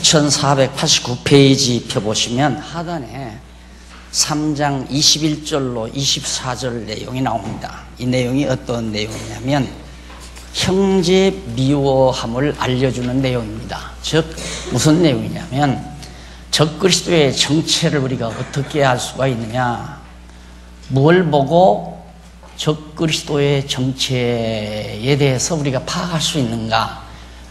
8489페이지 펴보시면 하단에 3장 21절로 24절 내용이 나옵니다. 이 내용이 어떤 내용이냐면 형제 미워함을 알려주는 내용입니다. 즉 무슨 내용이냐면 적그리스도의 정체를 우리가 어떻게 알 수가 있느냐, 뭘 보고 적그리스도의 정체에 대해서 우리가 파악할 수 있는가,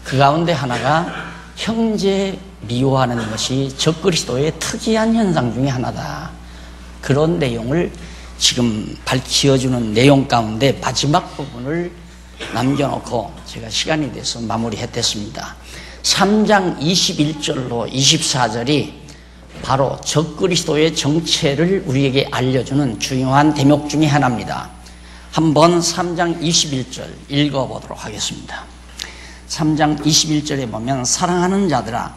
그 가운데 하나가 형제 미워하는 것이 적그리스도의 특이한 현상 중에 하나다. 그런 내용을 지금 밝혀주는 내용 가운데 마지막 부분을 남겨놓고 제가 시간이 돼서 마무리했댔습니다. 3장 21절로 24절이 바로 적그리스도의 정체를 우리에게 알려주는 중요한 대목 중에 하나입니다. 한번 3장 21절 읽어보도록 하겠습니다. 3장 21절에 보면 사랑하는 자들아,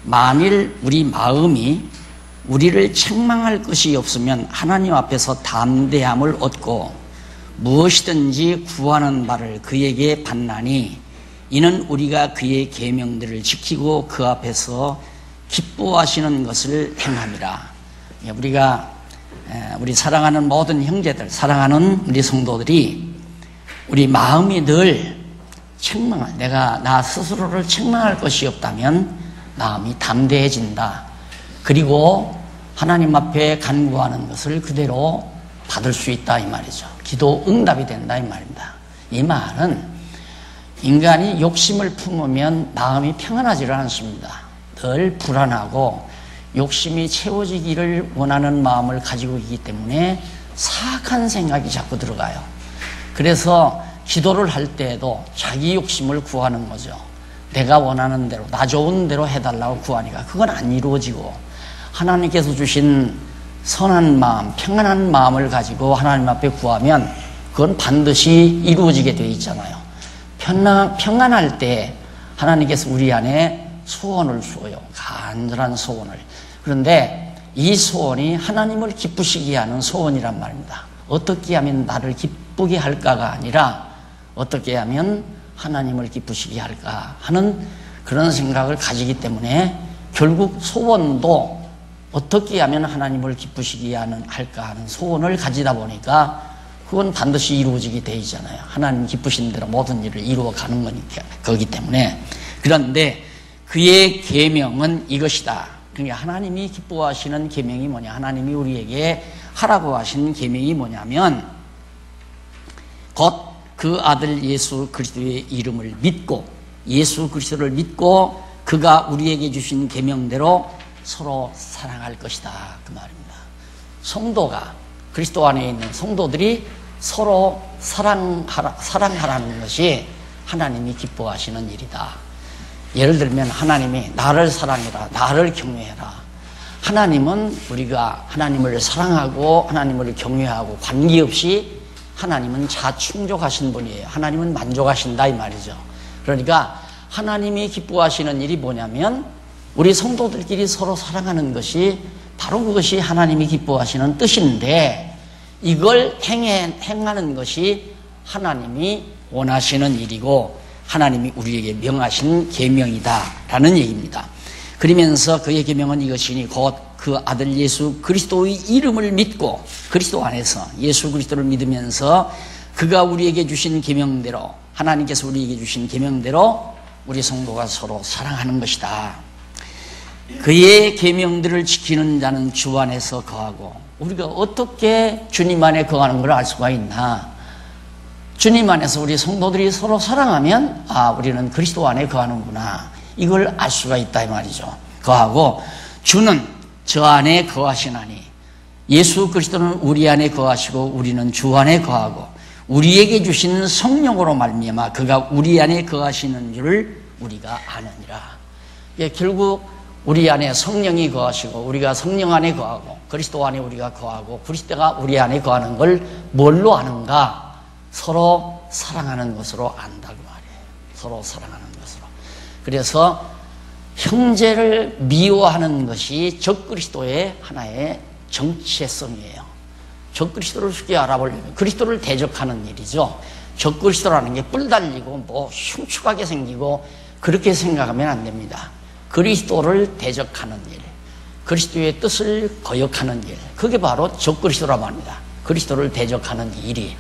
만일 우리 마음이 우리를 책망할 것이 없으면 하나님 앞에서 담대함을 얻고 무엇이든지 구하는 바를 그에게 받나니 이는 우리가 그의 계명들을 지키고 그 앞에서 기뻐하시는 것을 행함이라. 우리 사랑하는 모든 형제들, 사랑하는 우리 성도들이 우리 마음이 늘 책망을, 내가 나 스스로를 책망할 것이 없다면 마음이 담대해진다. 그리고 하나님 앞에 간구하는 것을 그대로 받을 수 있다 이 말이죠. 기도 응답이 된다 이 말입니다. 이 말은 인간이 욕심을 품으면 마음이 평안하지를 않습니다. 늘 불안하고 욕심이 채워지기를 원하는 마음을 가지고 있기 때문에 사악한 생각이 자꾸 들어가요. 그래서 기도를 할 때에도 자기 욕심을 구하는 거죠. 내가 원하는 대로, 나 좋은 대로 해달라고 구하니까 그건 안 이루어지고, 하나님께서 주신 선한 마음, 평안한 마음을 가지고 하나님 앞에 구하면 그건 반드시 이루어지게 되어 있잖아요. 평안할 때 하나님께서 우리 안에 소원을 주어요. 간절한 소원을. 그런데 이 소원이 하나님을 기쁘시게 하는 소원이란 말입니다. 어떻게 하면 나를 기쁘게 할까가 아니라 어떻게 하면 하나님을 기쁘시게 할까 하는 그런 생각을 가지기 때문에 결국 소원도 어떻게 하면 하나님을 기쁘시게 할까 하는 소원을 가지다 보니까 그건 반드시 이루어지게 되어 있잖아요. 하나님 기쁘신 대로 모든 일을 이루어가는 거니까, 거기 때문에. 그런데 그의 계명은 이것이다. 그러니까 하나님이 기뻐하시는 계명이 뭐냐, 하나님이 우리에게 하라고 하신 계명이 뭐냐면 곧 그 아들 예수 그리스도의 이름을 믿고, 예수 그리스도를 믿고 그가 우리에게 주신 계명대로 서로 사랑할 것이다 그 말입니다. 성도가, 그리스도 안에 있는 성도들이 서로 사랑하라는 것이 하나님이 기뻐하시는 일이다. 예를 들면 하나님이 나를 사랑해라, 나를 경외해라. 하나님은 우리가 하나님을 사랑하고 하나님을 경외하고 관계없이 하나님은 자충족하신 분이에요. 하나님은 만족하신다 이 말이죠. 그러니까 하나님이 기뻐하시는 일이 뭐냐면 우리 성도들끼리 서로 사랑하는 것이 바로 그것이 하나님이 기뻐하시는 뜻인데, 이걸 행하는 것이 하나님이 원하시는 일이고 하나님이 우리에게 명하신 계명이다라는 얘기입니다. 그러면서 그의 계명은 이것이니 곧 그 아들 예수 그리스도의 이름을 믿고, 그리스도 안에서 예수 그리스도를 믿으면서 그가 우리에게 주신 계명대로, 하나님께서 우리에게 주신 계명대로 우리 성도가 서로 사랑하는 것이다. 그의 계명들을 지키는 자는 주 안에서 거하고, 우리가 어떻게 주님 안에 거하는 걸 알 수가 있나? 주님 안에서 우리 성도들이 서로 사랑하면 우리는 그리스도 안에 거하는구나, 이걸 알 수가 있다 이 말이죠. 거하고 주는 저 안에 거하시나니, 예수 그리스도는 우리 안에 거하시고 우리는 주 안에 거하고 우리에게 주신 성령으로 말미암아 그가 우리 안에 거하시는 줄을 우리가 아느니라. 결국 우리 안에 성령이 거하시고 우리가 성령 안에 거하고 그리스도 안에 우리가 거하고 그리스도가 우리 안에 거하는 걸 뭘로 아는가? 서로 사랑하는 것으로 안다고 말이에요. 서로 사랑하는 것으로. 그래서 형제를 미워하는 것이 적그리스도의 하나의 정체성이에요. 적그리스도를 쉽게 알아보려면 그리스도를 대적하는 일이죠. 적그리스도라는 게 뿔 달리고 흉측하게 생기고 그렇게 생각하면 안 됩니다. 그리스도를 대적하는 일, 그리스도의 뜻을 거역하는 일, 그게 바로 적그리스도라고 합니다. 그리스도를 대적하는 일이.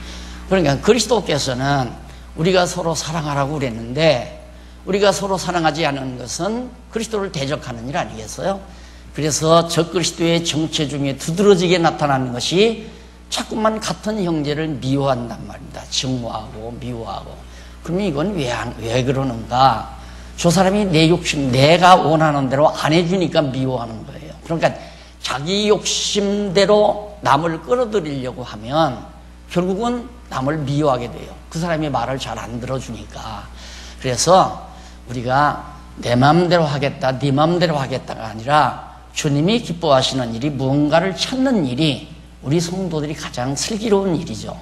그러니까 그리스도께서는 우리가 서로 사랑하라고 그랬는데, 우리가 서로 사랑하지 않은 것은 그리스도를 대적하는 일 아니겠어요? 그래서 적그리스도의 정체 중에 두드러지게 나타나는 것이 자꾸만 같은 형제를 미워한단 말입니다. 증오하고 미워하고. 그러면 이건 왜 그러는가? 저 사람이 내 욕심, 내가 원하는 대로 안 해주니까 미워하는 거예요. 그러니까 자기 욕심대로 남을 끌어들이려고 하면 결국은 남을 미워하게 돼요. 그 사람이 말을 잘 안 들어주니까. 그래서 우리가 내 마음대로 하겠다, 네 마음대로 하겠다가 아니라 주님이 기뻐하시는 일이, 무언가를 찾는 일이 우리 성도들이 가장 슬기로운 일이죠.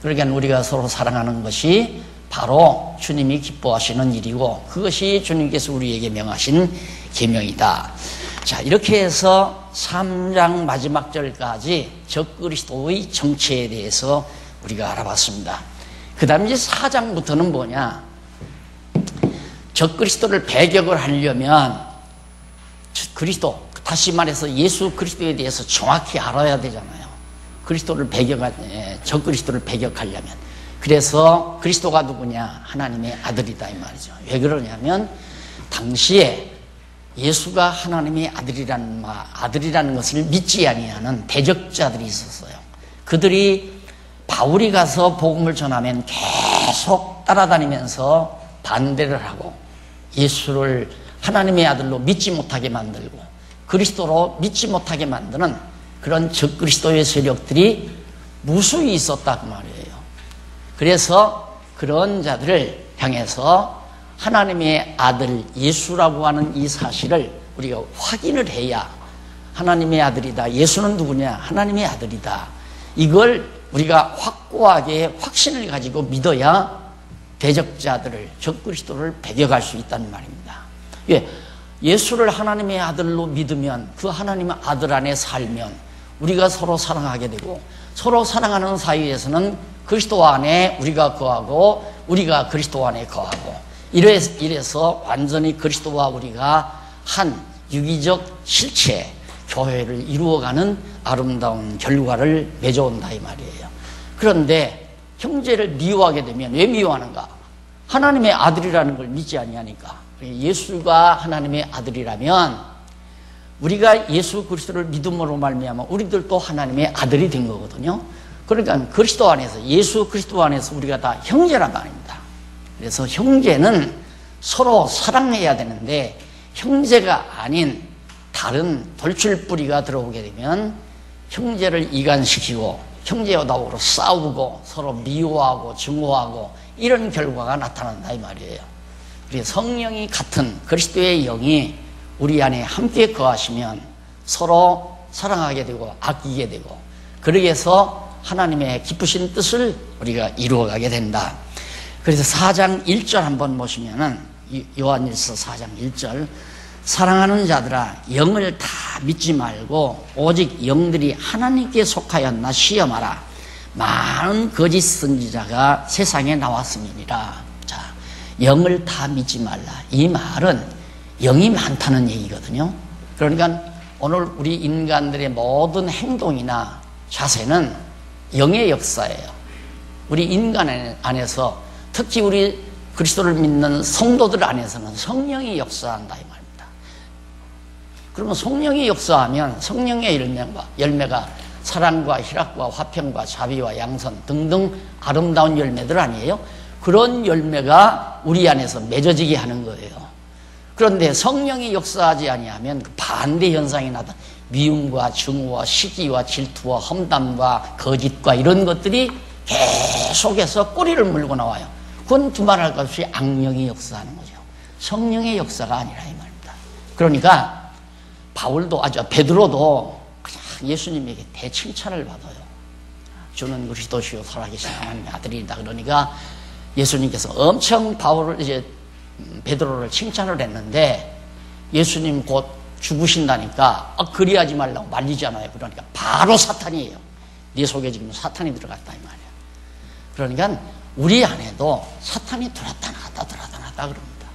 그러니까 우리가 서로 사랑하는 것이 바로 주님이 기뻐하시는 일이고, 그것이 주님께서 우리에게 명하신 계명이다. 자, 이렇게 해서 3장 마지막 절까지 적그리스도의 정체에 대해서 우리가 알아봤습니다. 그 다음 이제 4장부터는 뭐냐? 적그리스도를 배격을 하려면 그리스도, 다시 말해서 예수 그리스도에 대해서 정확히 알아야 되잖아요. 적그리스도를 배격하려면. 그래서 그리스도가 누구냐? 하나님의 아들이다 이 말이죠. 왜 그러냐면 당시에 예수가 하나님의 아들이라는 것을 믿지 아니하는 대적자들이 있었어요. 그들이 바울이 가서 복음을 전하면 계속 따라다니면서 반대를 하고 예수를 하나님의 아들로 믿지 못하게 만들고 그리스도로 믿지 못하게 만드는 그런 적그리스도의 세력들이 무수히 있었다 그 말이에요. 그래서 그런 자들을 향해서 하나님의 아들 예수라고 하는 이 사실을 우리가 확인을 해야 하나님의 아들이다. 예수는 누구냐? 하나님의 아들이다. 이걸 우리가 확고하게 확신을 가지고 믿어야 대적자들을, 적그리스도를 배격할 수 있다는 말입니다. 예, 예수를 하나님의 아들로 믿으면, 그 하나님의 아들 안에 살면 우리가 서로 사랑하게 되고, 서로 사랑하는 사이에서는 그리스도 안에 우리가 거하고 우리가 그리스도 안에 거하고, 이래서 완전히 그리스도와 우리가 한 유기적 실체, 교회를 이루어가는 아름다운 결과를 맺어온다 이 말이에요. 그런데 형제를 미워하게 되면, 왜 미워하는가? 하나님의 아들이라는 걸 믿지 아니하니까. 예수가 하나님의 아들이라면 우리가 예수 그리스도를 믿음으로 말미암아 우리들도 하나님의 아들이 된 거거든요. 그러니까 그리스도 안에서, 예수 그리스도 안에서 우리가 다 형제란 말입니다. 그래서 형제는 서로 사랑해야 되는데, 형제가 아닌 다른 돌출뿌리가 들어오게 되면 형제를 이간시키고 형제여다우로 싸우고 서로 미워하고 증오하고 이런 결과가 나타난다 이 말이에요. 그래서 성령이 같은 그리스도의 영이 우리 안에 함께 거하시면 서로 사랑하게 되고 아끼게 되고, 그러기 위해서 하나님의 기쁘신 뜻을 우리가 이루어가게 된다. 그래서 4장 1절 한번 보시면은, 요한일서 4장 1절, 사랑하는 자들아 영을 다 믿지 말고 오직 영들이 하나님께 속하였나 시험하라. 많은 거짓 선지자가 세상에 나왔음이니라. 자, 영을 다 믿지 말라. 이 말은 영이 많다는 얘기거든요. 그러니까 오늘 우리 인간들의 모든 행동이나 자세는 영의 역사예요. 우리 인간 안에서, 특히 우리 그리스도를 믿는 성도들 안에서는 성령이 역사한다 이 말입니다. 그러면 성령이 역사하면 성령의 열매가 사랑과 희락과 화평과 자비와 양선 등등 아름다운 열매들 아니에요? 그런 열매가 우리 안에서 맺어지게 하는 거예요. 그런데 성령이 역사하지 아니하면 그 반대 현상이 나타, 미움과 증오와 시기와 질투와 험담과 거짓과 이런 것들이 계속해서 꼬리를 물고 나와요. 그건 두말할 것 없이 악령이 역사하는 거죠. 성령의 역사가 아니라 이 말입니다. 그러니까 베드로도 그냥 예수님에게 대칭찬을 받아요. 주는 그리스도시요 살아계신 하나님의 아들이다. 그러니까 예수님께서 엄청 베드로를 칭찬을 했는데, 예수님 곧 죽으신다니까 그리하지 말라고 말리잖아요. 그러니까 바로 사탄이에요. 네 속에 지금 사탄이 들어갔다 이 말이에요. 그러니까 우리 안에도 사탄이 들어왔다 나갔다 그럽니다.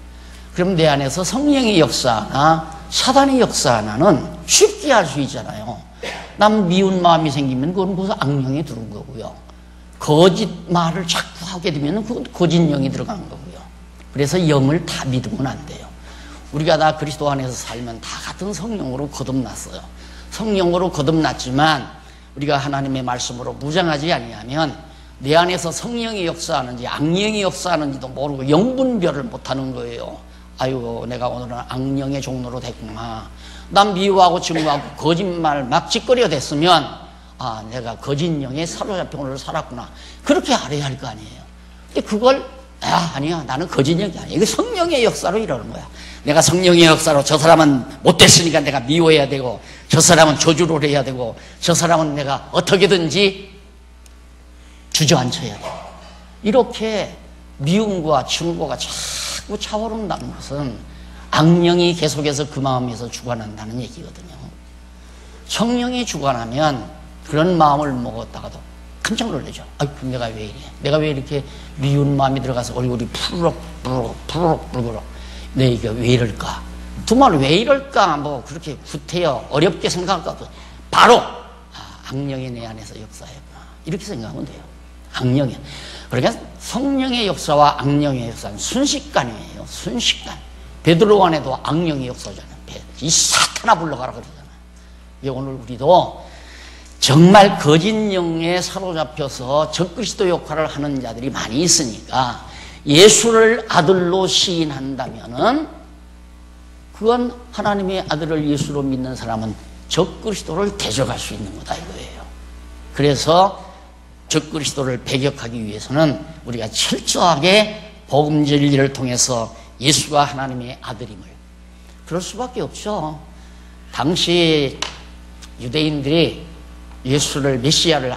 그럼 내 안에서 성령의 역사나 사단의 역사나는 쉽게 할 수 있잖아요. 남 미운 마음이 생기면 그건 무슨 악령이 들어온 거고요. 거짓말을 자꾸 하게 되면 그건 거짓령이 들어간 거고요. 그래서 영을 다 믿으면 안 돼요. 우리가 다 그리스도 안에서 살면 다 같은 성령으로 거듭났어요. 성령으로 거듭났지만 우리가 하나님의 말씀으로 무장하지 아니하면 내 안에서 성령이 역사하는지 악령이 역사하는지도 모르고 영분별을 못하는 거예요. 아이고, 내가 오늘은 악령의 종로로 됐구나. 난 미워하고 증오하고 거짓말 막 짓거리가 됐으면 아, 내가 거짓령에 사로잡혀 오늘 살았구나. 그렇게 알아야 할 거 아니에요. 근데 그걸 아니야, 나는 거짓령이 아니야. 이게 성령의 역사로 이러는 거야. 내가 성령의 역사로 저 사람은 못됐으니까 내가 미워해야 되고, 저 사람은 저주를 해야 되고, 저 사람은 내가 어떻게든지 주저앉혀야 돼. 이렇게 미움과 증오가 자꾸 차오른다는 것은 악령이 계속해서 그 마음에서 주관한다는 얘기거든요. 성령이 주관하면 그런 마음을 먹었다가도 깜짝 놀라죠. 아이고, 내가 왜 이래? 내가 왜 이렇게 미운 마음이 들어가서 얼굴이 푸르륵 내 이게 왜 이럴까? 정말 왜 이럴까? 뭐 그렇게 구태여 어렵게 생각할 것 같고 바로 악령이 내 안에서 역사했구나. 이렇게 생각하면 돼요. 악령이. 그러니까 성령의 역사와 악령의 역사는 순식간이에요. 순식간. 베드로 안에도 악령의 역사잖아요. 이 사탄아 불러가라 그러잖아요. 오늘 우리도 정말 거짓 영에 사로잡혀서 적그리스도 역할을 하는 자들이 많이 있으니까 예수를 아들로 시인한다면은 그건 하나님의 아들을 예수로 믿는 사람은 적그리스도를 대적할 수 있는 거다 이거예요. 그래서 적그리스도를 배격하기 위해서는 우리가 철저하게 복음 진리를 통해서 예수가 하나님의 아들임을, 그럴 수밖에 없죠. 당시 유대인들이 예수를, 메시아를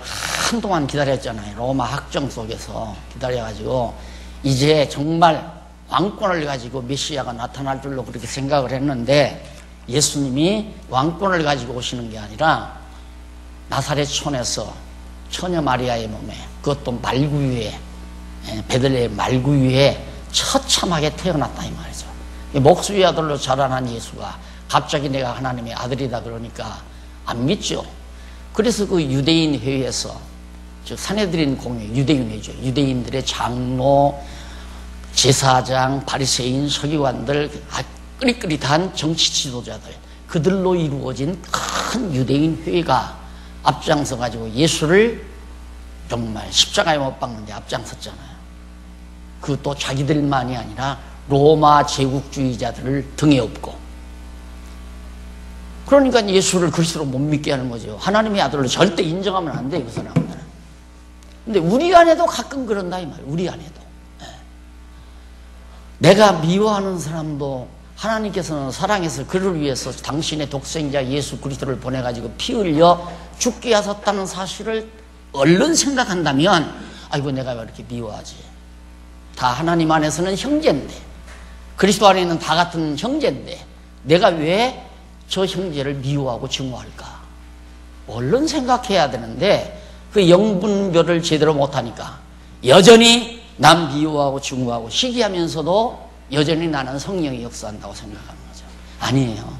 한동안 기다렸잖아요. 로마 학정 속에서 기다려가지고 이제 정말 왕권을 가지고 메시아가 나타날 줄로 그렇게 생각을 했는데, 예수님이 왕권을 가지고 오시는 게 아니라 나사렛촌에서 처녀 마리아의 몸에, 그것도 말구 위에, 베들레헴 말구 위에 처참하게 태어났다 이 말이죠. 목수의 아들로 자라난 예수가 갑자기 내가 하나님의 아들이다 그러니까 안 믿죠. 그래서 그 유대인 회의에서, 즉 산헤드린 공회, 유대인 회의죠. 유대인들의 장로, 제사장, 바리새인, 서기관들, 끄릿끄릿한 정치 지도자들, 그들로 이루어진 큰 유대인 회의가 앞장서 가지고 예수를 정말 십자가에 못 박는데 앞장섰잖아요. 그것도 자기들만이 아니라 로마 제국주의자들을 등에 업고. 그러니까 예수를 그리스도로 못 믿게 하는 거죠. 하나님의 아들로 절대 인정하면 안 돼요, 그 사람들은. 근데 우리 안에도 가끔 그런다 이 말이에요. 우리 안에도. 내가 미워하는 사람도 하나님께서는 사랑해서 그를 위해서 당신의 독생자 예수 그리스도를 보내가지고 피 흘려 죽게 하셨다는 사실을 얼른 생각한다면, 아이고 내가 왜 이렇게 미워하지? 다 하나님 안에서는 형제인데, 그리스도 안에는 다 같은 형제인데 내가 왜 저 형제를 미워하고 증오할까? 얼른 생각해야 되는데 그 영분별을 제대로 못하니까 여전히 남 미워하고 증오하고 시기하면서도 여전히 나는 성령이 역사한다고 생각하는 거죠. 아니에요.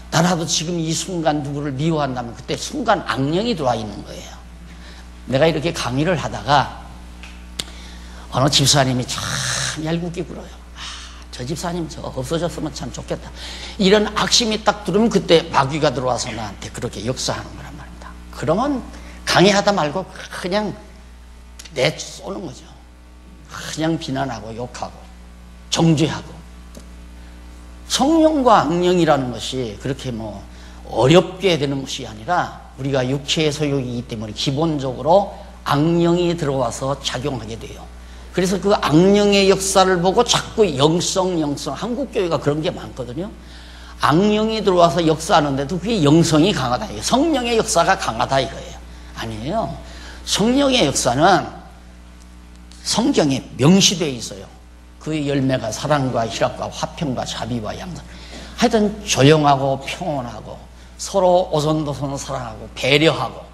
나라도 지금 이 순간 누구를 미워한다면 그때 순간 악령이 들어와 있는 거예요. 내가 이렇게 강의를 하다가 어느 집사님이 참 얄궂게 굴어요. 저 집사님 저 없어졌으면 참 좋겠다. 이런 악심이 딱 들으면 그때 마귀가 들어와서 나한테 그렇게 역사하는 거란 말입니다. 그러면 강의하다 말고 그냥 내쏘는 거죠. 그냥 비난하고 욕하고 정죄하고. 성령과 악령이라는 것이 그렇게 뭐 어렵게 되는 것이 아니라 우리가 육체의 소욕이기 때문에 기본적으로 악령이 들어와서 작용하게 돼요. 그래서 그 악령의 역사를 보고 자꾸 영성 한국교회가 그런 게 많거든요. 악령이 들어와서 역사하는데도 그게 영성이 강하다, 성령의 역사가 강하다 이거예요. 아니에요. 성령의 역사는 성경에 명시되어 있어요. 그 열매가 사랑과 희락과 화평과 자비와 양선. 하여튼 조용하고 평온하고 서로 오손도손 사랑하고 배려하고,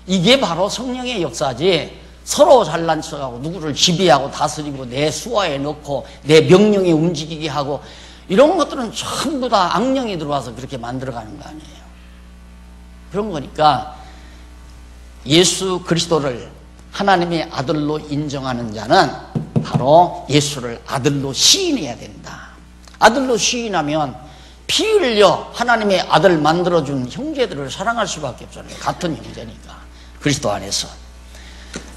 이게 바로 성령의 역사지. 서로 잘난 척하고 누구를 지배하고 다스리고 내 수하에 넣고 내 명령에 움직이게 하고 이런 것들은 전부 다 악령이 들어와서 그렇게 만들어가는 거 아니에요. 그런 거니까 예수 그리스도를 하나님의 아들로 인정하는 자는 바로 예수를 아들로 시인해야 된다. 아들로 시인하면 피 흘려 하나님의 아들 만들어준 형제들을 사랑할 수밖에 없잖아요. 같은 형제니까 그리스도 안에서.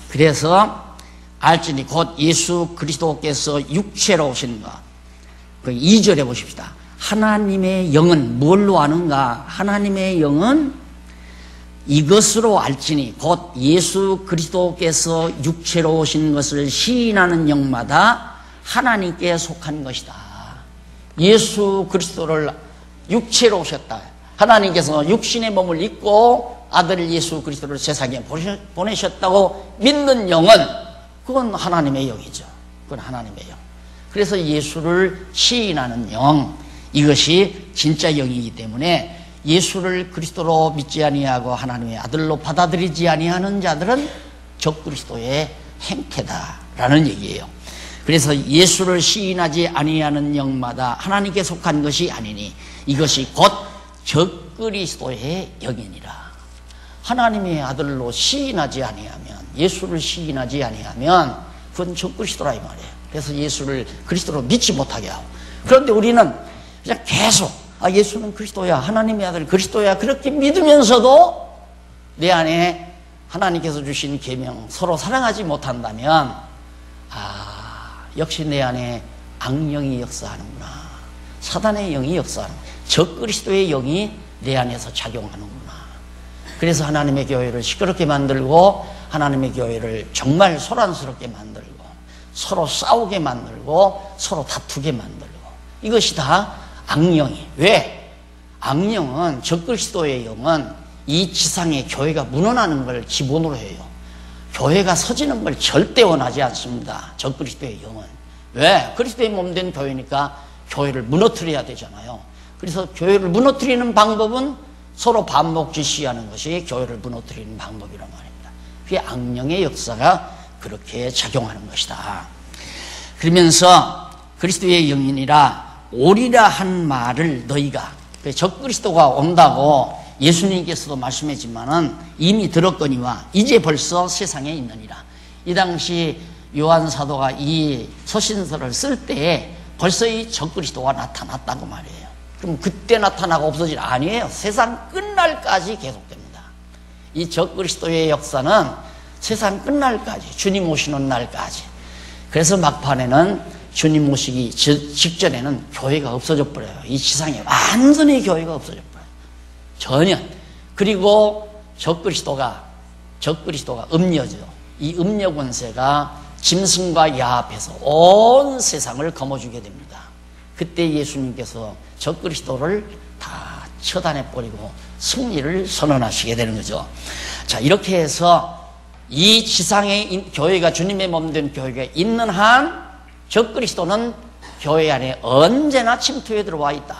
그래서 알지니 곧 예수 그리스도께서 육체로 오신가. 그 2절에 보십시다. 하나님의 영은 뭘로 아는가? 하나님의 영은 이것으로 알지니 곧 예수 그리스도께서 육체로 오신 것을 시인하는 영마다 하나님께 속한 것이다. 예수 그리스도를 육체로 오셨다. 하나님께서 육신의 몸을 입고 아들 예수 그리스도를 세상에 보내셨다고 믿는 영은 그건 하나님의 영이죠. 그건 하나님의 영. 그래서 예수를 시인하는 영, 이것이 진짜 영이기 때문에 예수를 그리스도로 믿지 아니하고 하나님의 아들로 받아들이지 아니하는 자들은 적그리스도의 행태다라는 얘기예요. 그래서 예수를 시인하지 아니하는 영마다 하나님께 속한 것이 아니니 이것이 곧 적그리스도의 영이니라. 하나님의 아들로 시인하지 아니하면, 예수를 시인하지 아니하면 그건 적그리스도라 이 말이에요. 그래서 예수를 그리스도로 믿지 못하게 하고, 그런데 우리는 그냥 계속 예수는 그리스도야, 하나님의 아들 그리스도야, 그렇게 믿으면서도 내 안에 하나님께서 주신 계명 서로 사랑하지 못한다면 역시 내 안에 악령이 역사하는구나, 사단의 영이 역사하는구나, 적그리스도의 영이 내 안에서 작용하는구나. 그래서 하나님의 교회를 시끄럽게 만들고 하나님의 교회를 정말 소란스럽게 만들고 서로 싸우게 만들고 서로 다투게 만들고, 이것이 다 악령이. 왜? 악령은, 적그리스도의 영은 이 지상에 교회가 무너나는 걸 기본으로 해요. 교회가 서지는 걸 절대 원하지 않습니다. 적그리스도의 영은. 왜? 그리스도의 몸된 교회니까 교회를 무너뜨려야 되잖아요. 그래서 교회를 무너뜨리는 방법은 서로 반목지시하는 것이 교회를 무너뜨리는 방법이란 말입니다. 그게 악령의 역사가 그렇게 작용하는 것이다. 그러면서 그리스도의 영이니라 오리라 한 말을 너희가, 적그리스도가 온다고 예수님께서도 말씀했지만은 이미 들었거니와 이제 벌써 세상에 있느니라. 이 당시 요한 사도가 이 서신서를 쓸 때에 벌써 이 적그리스도가 나타났다고 말이에요. 그럼 그때 나타나고 없어질 아니에요. 세상 끝날까지 계속됩니다. 이 적그리스도의 역사는 세상 끝날까지, 주님 오시는 날까지. 그래서 막판에는 주님 오시기 직전에는 교회가 없어져 버려요. 이 지상에 완전히 교회가 없어져 버려요. 전혀. 그리고 적그리스도가 음녀죠. 이 음녀 권세가 짐승과 야합해서 온 세상을 거머쥐게 됩니다. 그때 예수님께서 적그리스도를 다 처단해버리고 승리를 선언하시게 되는 거죠. 자, 이렇게 해서 이 지상에 교회가, 주님의 몸된 교회가 있는 한 적그리스도는 교회 안에 언제나 침투해 들어와 있다.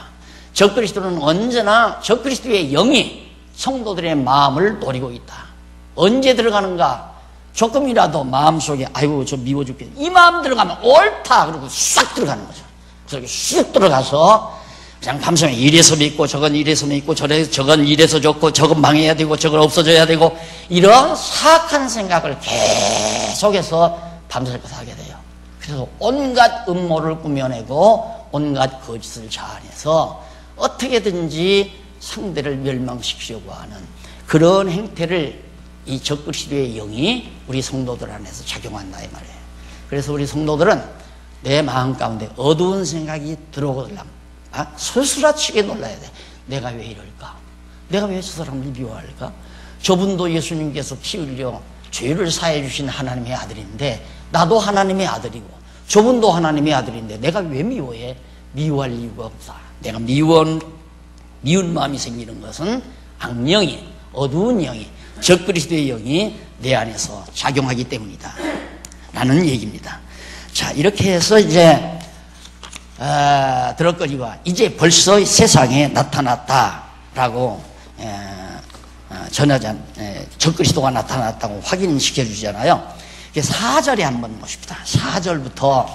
적그리스도는 언제나 적그리스도의 영이 성도들의 마음을 노리고 있다. 언제 들어가는가? 조금이라도 마음속에 아이고 저 미워 죽겠네, 이 마음 들어가면 옳다 그러고 싹 들어가는 거죠. 그래서 쑥 들어가서 그냥 밤새면 이래서 믿고 저건 이래서 믿고 저건 이래서 좋고 저건 망해야 되고 저건 없어져야 되고, 이런 사악한 생각을 계속해서 밤새고 하게 돼요. 그래서 온갖 음모를 꾸며내고 온갖 거짓을 자아내서 어떻게든지 상대를 멸망시키려고 하는 그런 행태를 이 적그리스도의 영이 우리 성도들 안에서 작용한다 이 말이에요. 그래서 우리 성도들은 내 마음 가운데 어두운 생각이 들어오거든 소스라치게 놀라야 돼. 내가 왜 이럴까? 내가 왜 저 사람을 미워할까? 저분도 예수님께서 피 흘려 죄를 사해 주신 하나님의 아들인데 나도 하나님의 아들이고 저분도 하나님의 아들인데 내가 왜 미워해? 미워할 이유가 없다. 내가 미운 마음이 생기는 것은 악령이, 어두운 영이, 적그리스도의 영이 내 안에서 작용하기 때문이다 라는 얘기입니다. 자, 이렇게 해서 이제 들었거니와 이제 벌써 세상에 나타났다라고 전하자, 적그리스도가 나타났다고 확인시켜 주잖아요. 4절에 한번 보십시다. 4절부터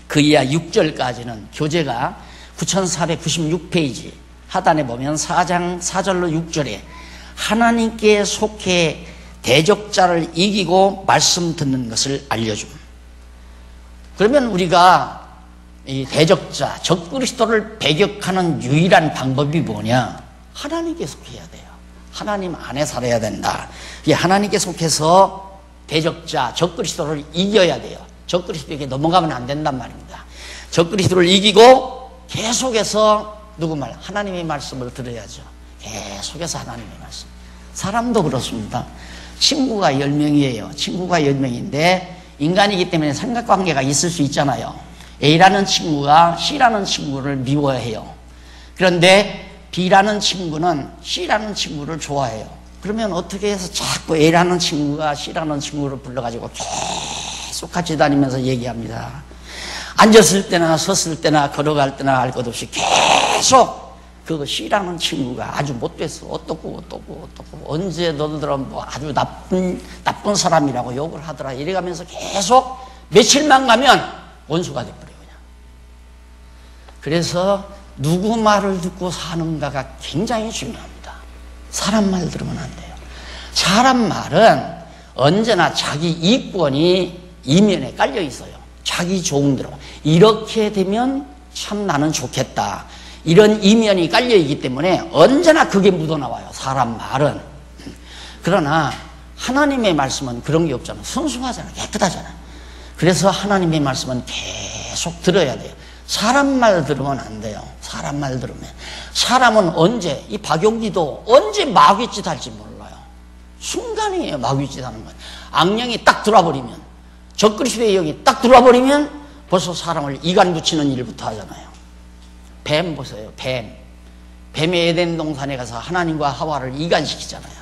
그 이하 6절까지는 교재가 9496페이지 하단에 보면 4장 4절로 6절에 하나님께 속해 대적자를 이기고 말씀 듣는 것을 알려줌. 그러면 우리가 이 대적자, 적그리스도를 배격하는 유일한 방법이 뭐냐? 하나님께 속해야 돼요. 하나님 안에 살아야 된다. 이 하나님께 속해서 대적자, 적그리스도를 이겨야 돼요. 적그리스도에게 넘어가면 안 된단 말입니다. 적그리스도를 이기고 계속해서 누구 말? 하나님의 말씀을 들어야죠. 계속해서 하나님의 말씀. 사람도 그렇습니다. 친구가 10명이에요. 친구가 10명인데 인간이기 때문에 삼각관계가 있을 수 있잖아요. A라는 친구가 C라는 친구를 미워해요. 그런데 B라는 친구는 C라는 친구를 좋아해요. 그러면 어떻게 해서 자꾸 A라는 친구가 C라는 친구를 불러가지고 계속 같이 다니면서 얘기합니다. 앉았을 때나 섰을 때나 걸어갈 때나 알 것 없이 계속 그 C라는 친구가 아주 못됐어. 어떻고 언제 너희들은 뭐 아주 나쁜 사람이라고 욕을 하더라. 이래가면서 계속 며칠만 가면 원수가 돼버려요. 그냥. 그래서 누구 말을 듣고 사는가가 굉장히 중요합니다. 사람 말 들으면 안 돼요. 사람 말은 언제나 자기 이권이 이면에 깔려 있어요. 자기 좋은 대로. 이렇게 되면 참 나는 좋겠다. 이런 이면이 깔려 있기 때문에 언제나 그게 묻어나와요. 사람 말은. 그러나 하나님의 말씀은 그런 게 없잖아요. 순수하잖아요. 깨끗하잖아요. 그래서 하나님의 말씀은 계속 들어야 돼요. 사람 말 들으면 안 돼요. 사람 말 들으면. 사람은 언제, 이 박용기도 언제 마귀짓 할지 몰라요. 순간이에요. 마귀짓 하는 건. 악령이 딱 들어와버리면, 적그리스도의 영이 딱 들어와버리면 벌써 사람을 이간 붙이는 일부터 하잖아요. 뱀 보세요. 뱀의 에덴 동산에 가서 하나님과 하와를 이간시키잖아요.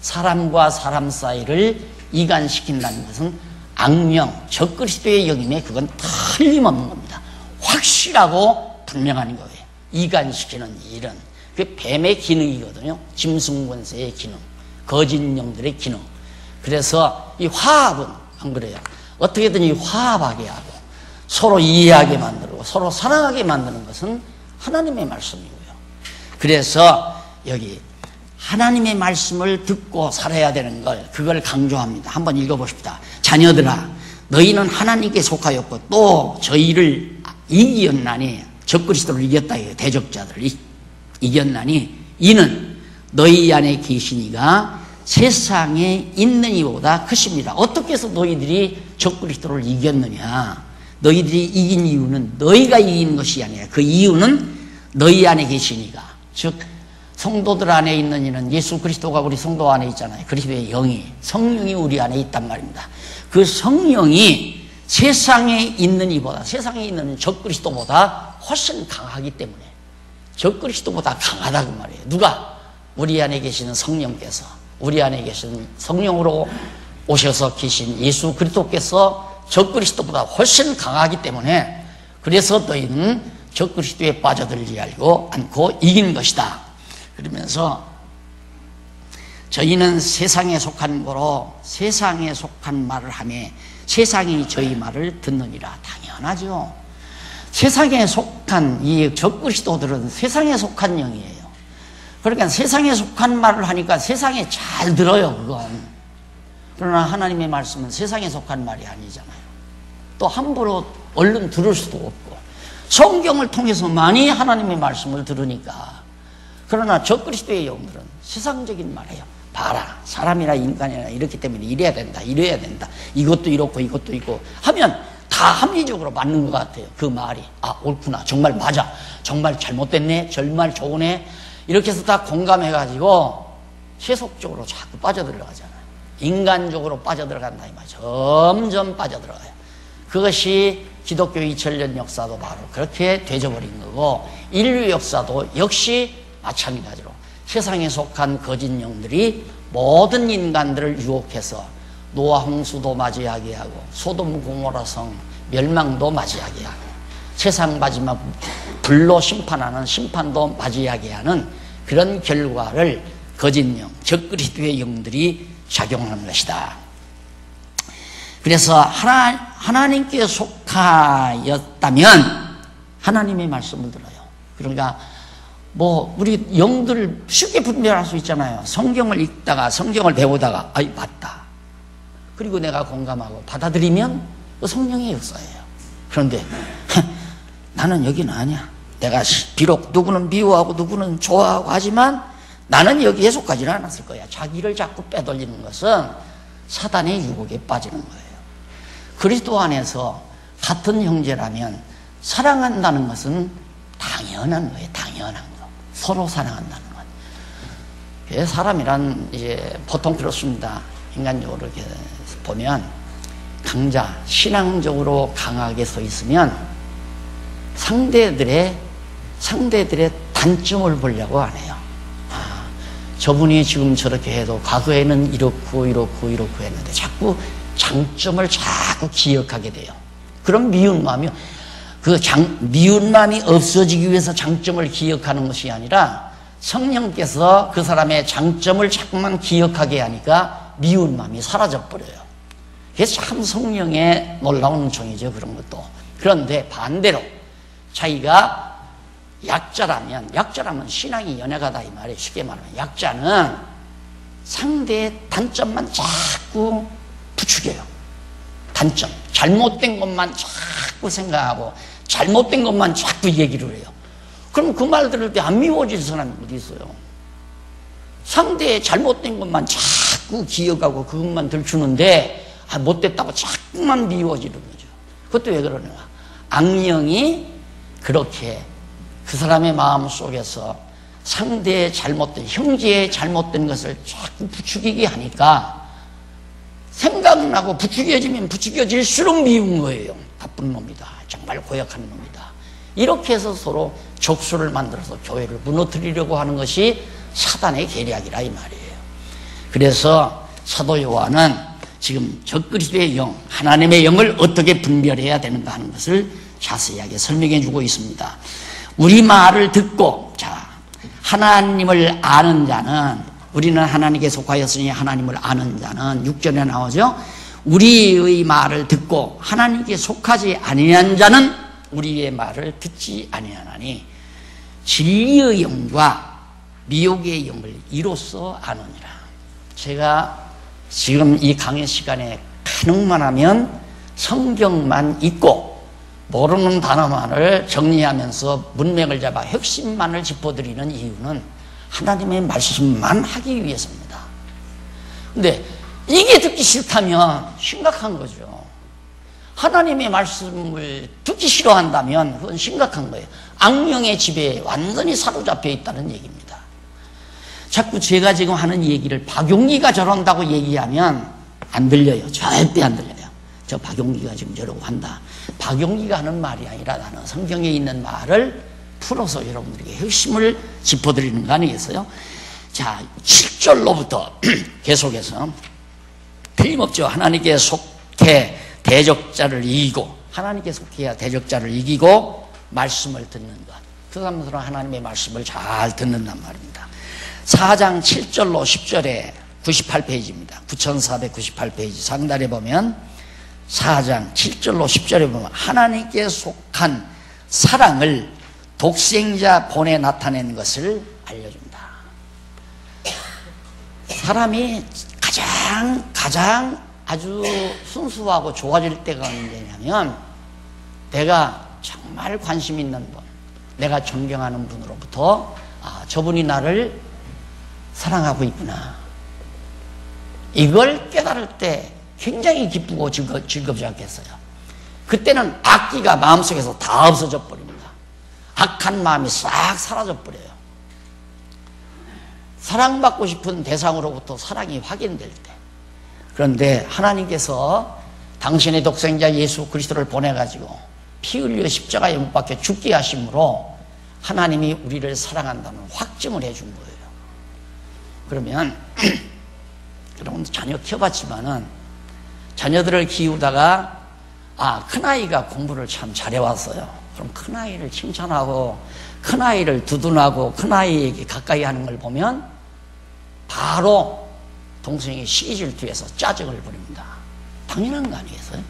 사람과 사람 사이를 이간시킨다는 것은 악령, 적그리스도의 영임에 그건 틀림없는 겁니다. 확실하고 분명한 거예요. 이간시키는 일은 그 뱀의 기능이거든요. 짐승권세의 기능, 거짓 영들의 기능. 그래서 이 화합은 안 그래요. 어떻게든 화합하게 하고 서로 이해하게 만들고 서로 사랑하게 만드는 것은 하나님의 말씀이고요. 그래서 여기 하나님의 말씀을 듣고 살아야 되는 걸, 그걸 강조합니다. 한번 읽어보십시다. 자녀들아, 너희는 하나님께 속하였고 또 저희를 이겼나니, 적그리스도를 이겼다. 대적자들을 이겼나니 이는 너희 안에 계신 이가 세상에 있는 이보다 크십니다. 어떻게 해서 너희들이 적그리스도를 이겼느냐? 너희들이 이긴 이유는 너희가 이긴 것이 아니라 그 이유는 너희 안에 계신 이가, 즉 성도들 안에 있는 이는 예수 그리스도가 우리 성도 안에 있잖아요. 그리스도의 영이, 성령이 우리 안에 있단 말입니다. 그 성령이 세상에 있는 이보다, 세상에 있는 적그리스도보다 훨씬 강하기 때문에, 적그리스도보다 강하다 그 말이에요. 누가? 우리 안에 계시는 성령께서, 우리 안에 계신 성령으로 오셔서 계신 예수 그리스도께서 적그리스도보다 훨씬 강하기 때문에, 그래서 너희는 적그리스도에 빠져들지 않고 이긴 것이다. 그러면서 저희는 세상에 속한 거로 세상에 속한 말을 하며 세상이 저희 말을 듣느니라. 당연하죠. 세상에 속한 이 적그리스도들은 세상에 속한 영이에요. 그러니까 세상에 속한 말을 하니까 세상에 잘 들어요, 그건. 그러나 하나님의 말씀은 세상에 속한 말이 아니잖아요. 또 함부로 얼른 들을 수도 없고, 성경을 통해서만이 하나님의 말씀을 들으니까. 그러나 적그리스도의 영들은 세상적인 말이에요. 봐라, 사람이나 인간이나 이렇기 때문에 이래야 된다, 이래야 된다, 이것도 이렇고 이것도 있고 하면 다 합리적으로 맞는 것 같아요. 그 말이 옳구나, 정말 맞아, 정말 잘못됐네, 정말 좋으네, 이렇게 해서 다 공감해가지고 세속적으로 자꾸 빠져들어가잖아요. 인간적으로 빠져들어간다 이 말이죠. 점점 빠져들어가요. 그것이 기독교 2000년 역사도 바로 그렇게 되져버린 거고, 인류 역사도 역시 마찬가지로 세상에 속한 거짓 영들이 모든 인간들을 유혹해서 노아 홍수도 맞이하게 하고 소돔 고모라 성 멸망도 맞이하게 하고 세상 마지막 불로 심판하는 심판도 맞이하게 하는 그런 결과를 거짓 영, 적그리스도의 영들이 작용하는 것이다. 그래서 하나님께 속하였다면 하나님의 말씀을 들어요. 그러니까 우리 영들 쉽게 분별할 수 있잖아요. 성경을 읽다가 성경을 배우다가 아이 맞다. 그리고 내가 공감하고 받아들이면 그 성령의 역사예요. 그런데 나는 여기는 아니야. 내가 비록 누구는 미워하고 누구는 좋아하고 하지만 나는 여기에 속하지는 않았을 거야. 자기를 자꾸 빼돌리는 것은 사단의 유혹에 빠지는 거예요. 그리스도 안에서 같은 형제라면 사랑한다는 것은 당연한 거예요. 당연한 거. 서로 사랑한다는 것. 사람이란 이제 보통 그렇습니다. 인간적으로 이렇게 보면 강자, 신앙적으로 강하게 서 있으면 상대들의 단점을 보려고 안 해요. 저분이 지금 저렇게 해도 과거에는 이렇고 했는데 자꾸 장점을 자꾸 기억하게 돼요. 그럼 미운 마음이 없어지기 위해서 장점을 기억하는 것이 아니라 성령께서 그 사람의 장점을 자꾸만 기억하게 하니까 미운 마음이 사라져 버려요. 그래서 참 성령의 놀라운 종이죠, 그런 것도. 그런데 반대로 자기가 약자라면 신앙이 연약하다 이 말이에요. 쉽게 말하면 약자는 상대의 단점만 자꾸 부추겨요. 단점, 잘못된 것만 자꾸 생각하고 잘못된 것만 자꾸 얘기를 해요. 그럼 그 말 들을 때 안 미워질 사람이 어디 있어요? 상대의 잘못된 것만 자꾸 기억하고 그것만 들추는데 못됐다고 자꾸만 미워지는 거죠. 그것도 왜 그러는가? 악령이 그렇게 그 사람의 마음 속에서 상대의 잘못된, 형제의 잘못된 것을 자꾸 부추기게 하니까 생각나고 부추겨지면 부추겨질수록 미운 거예요. 나쁜 놈이다. 정말 고약한 놈이다. 이렇게 해서 서로 족수를 만들어서 교회를 무너뜨리려고 하는 것이 사단의 계략이라 이 말이에요. 그래서 사도 요한은 지금 적그리스도의 영, 하나님의 영을 어떻게 분별해야 되는가 하는 것을 자세하게 설명해 주고 있습니다. 우리 말을 듣고, 하나님을 아는 자는, 우리는 하나님께 속하였으니 하나님을 아는 자는 6절에 나오죠. 우리의 말을 듣고 하나님께 속하지 아니한 자는 우리의 말을 듣지 아니하나니 진리의 영과 미혹의 영을 이로써 아느니라. 제가 지금 이 강의 시간에 가능만 하면 성경만 읽고 모르는 단어만을 정리하면서 문맥을 잡아 핵심만을 짚어드리는 이유는 하나님의 말씀만 하기 위해서입니다. 근데 이게 듣기 싫다면 심각한 거죠. 하나님의 말씀을 듣기 싫어한다면 그건 심각한 거예요. 악령의 지배에 완전히 사로잡혀 있다는 얘기입니다. 자꾸 제가 지금 하는 얘기를 박용기가 저런다고 얘기하면 안 들려요. 절대 안 들려요. 저 박용기가 지금 저러고 한다. 박용기가 하는 말이 아니라 나는 성경에 있는 말을 풀어서 여러분들에게 핵심을 짚어드리는 거 아니겠어요? 자, 7절로부터 계속해서 틀림없죠. 하나님께 속해 대적자를 이기고, 하나님께 속해야 대적자를 이기고 말씀을 듣는 것. 그 사람들은 하나님의 말씀을 잘 듣는단 말입니다. 4장 7절로 10절에 98페이지입니다. 9498페이지 상단에 보면 4장 7절로 10절에 보면 하나님께 속한 사랑을 독생자 보내 나타낸 것을 알려준다. 사람이 가장 아주 순수하고 좋아질 때가 언제냐면 내가 정말 관심 있는 분, 내가 존경하는 분으로부터 저분이 나를 사랑하고 있구나. 이걸 깨달을 때 굉장히 기쁘고 즐겁지 않겠어요? 그때는 악기가 마음속에서 다 없어져 버립니다. 악한 마음이 싹 사라져 버려요. 사랑받고 싶은 대상으로부터 사랑이 확인될 때. 그런데 하나님께서 당신의 독생자 예수 그리스도를 보내가지고 피 흘려 십자가에 못 박혀 죽게 하심으로 하나님이 우리를 사랑한다는 확증을 해준 거예요. 그러면 여러분 자녀 키워봤지만은 자녀들을 키우다가 큰아이가 공부를 참 잘해왔어요. 그럼 큰아이를 칭찬하고 큰아이를 두둔하고 큰아이에게 가까이 하는 걸 보면 바로 동생이 시기 질투해서 짜증을 부립니다. 당연한 거 아니겠어요?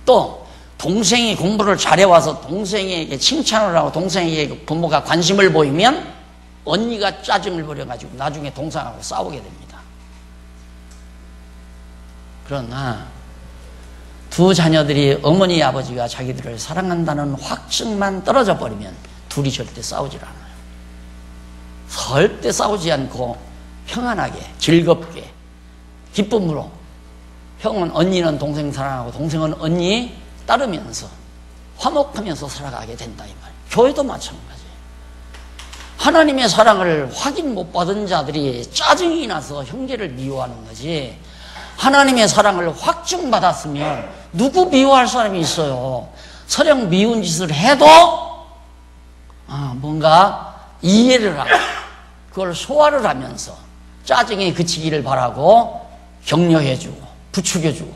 또 동생이 공부를 잘해와서 동생에게 칭찬을 하고 동생에게 부모가 관심을 보이면 언니가 짜증을 부려가지고 나중에 동생하고 싸우게 됩니다. 그러나 두 자녀들이 어머니 아버지가 자기들을 사랑한다는 확증만 떨어져 버리면 둘이 절대 싸우질 않아요. 절대 싸우지 않고 평안하게 즐겁게 기쁨으로 형은 언니는 동생 사랑하고 동생은 언니 따르면서 화목하면서 살아가게 된다 이 말이에요. 교회도 마찬가지예요. 하나님의 사랑을 확인 못 받은 자들이 짜증이 나서 형제를 미워하는 거지, 하나님의 사랑을 확증받았으면 누구 미워할 사람이 있어요? 설령 미운 짓을 해도 뭔가 이해를 하고 그걸 소화를 하면서 짜증이 그치기를 바라고 격려해주고 부추겨주고,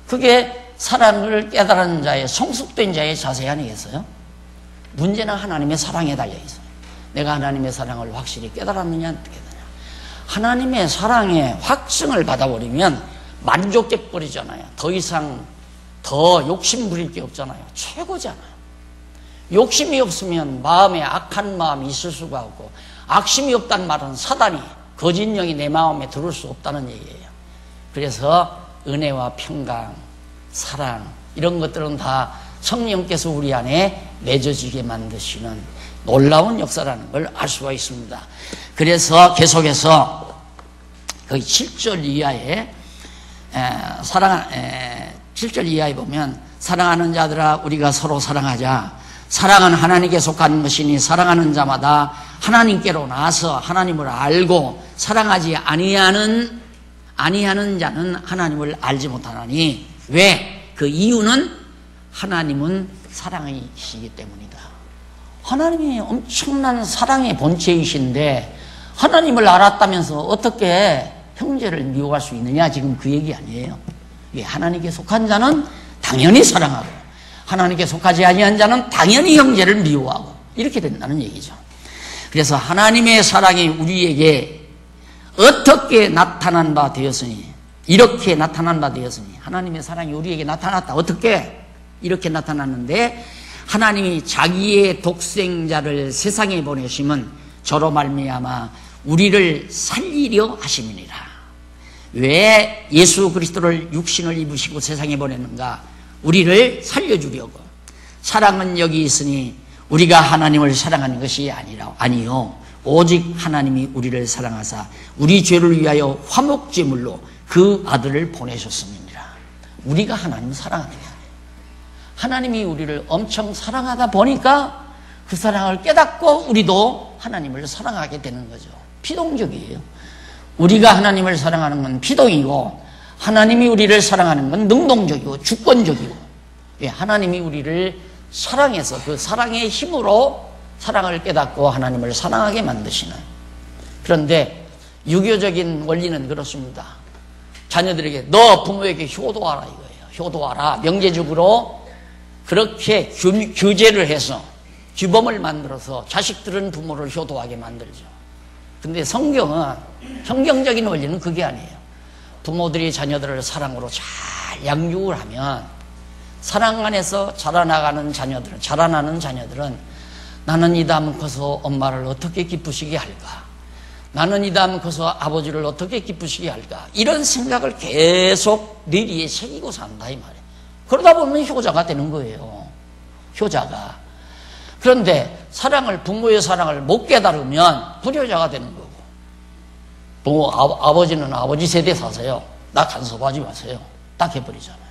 그게 사랑을 깨달은 자의 성숙된 자의 자세 아니겠어요? 문제는 하나님의 사랑에 달려있어요. 내가 하나님의 사랑을 확실히 깨달았느냐 안 깨달았느냐. 하나님의 사랑에 확증을 받아버리면 만족해버리잖아요. 더 이상 더 욕심 부릴 게 없잖아요. 최고잖아요. 욕심이 없으면 마음에 악한 마음이 있을 수가 없고, 악심이 없다는 말은 사단이, 거짓 영이 내 마음에 들어올 수 없다는 얘기예요. 그래서 은혜와 평강, 사랑 이런 것들은 다 성령께서 우리 안에 맺어지게 만드시는 놀라운 역사라는 걸 알 수가 있습니다. 그래서 계속해서 거의 7절 이하에 7절 이하에 보면, 사랑하는 자들아 우리가 서로 사랑하자. 사랑은 하나님께 속한 것이니 사랑하는 자마다 하나님께로 나서 하나님을 알고, 사랑하지 아니하는 자는 하나님을 알지 못하나니. 왜? 그 이유는 하나님은 사랑이시기 때문이다. 하나님이 엄청난 사랑의 본체이신데 하나님을 알았다면서 어떻게 형제를 미워할 수 있느냐, 지금 그 얘기 아니에요. 하나님께 속한 자는 당연히 사랑하고, 하나님께 속하지 아니한 자는 당연히 형제를 미워하고, 이렇게 된다는 얘기죠. 그래서 하나님의 사랑이 우리에게 어떻게 나타난 바 되었으니, 이렇게 나타난 바 되었으니, 하나님의 사랑이 우리에게 나타났다. 어떻게? 이렇게 나타났는데, 하나님이 자기의 독생자를 세상에 보내심은 저로 말미암아 우리를 살리려 하심이니라. 왜 예수 그리스도를 육신을 입으시고 세상에 보냈는가? 우리를 살려주려고. 사랑은 여기 있으니 우리가 하나님을 사랑하는 것이 아니요 오직 하나님이 우리를 사랑하사 우리 죄를 위하여 화목제물로 그 아들을 보내셨습니다. 우리가 하나님을 사랑하는 게 아니에요. 하나님이 우리를 엄청 사랑하다 보니까 그 사랑을 깨닫고 우리도 하나님을 사랑하게 되는 거죠. 피동적이에요. 우리가 하나님을 사랑하는 건 피동이고, 하나님이 우리를 사랑하는 건 능동적이고 주권적이고, 하나님이 우리를 사랑해서 그 사랑의 힘으로 사랑을 깨닫고 하나님을 사랑하게 만드시는. 그런데 유교적인 원리는 그렇습니다. 자녀들에게 너 부모에게 효도하라 이거예요. 효도하라. 명제적으로 그렇게 규제를 해서 규범을 만들어서 자식들은 부모를 효도하게 만들죠. 근데 성경은, 성경적인 원리는 그게 아니에요. 부모들이 자녀들을 사랑으로 잘 양육을 하면 사랑 안에서 자라나는 자녀들은 나는 이 다음 커서 엄마를 어떻게 기쁘시게 할까? 나는 이 다음 커서 아버지를 어떻게 기쁘시게 할까? 이런 생각을 계속 뇌리에 새기고 산다 이 말이에요. 그러다 보면 효자가 되는 거예요. 효자가. 그런데 부모의 사랑을 못 깨달으면 불효자가 되는 거고, 아버지는 아버지 세대 사세요. 나 간섭하지 마세요. 딱 해버리잖아요.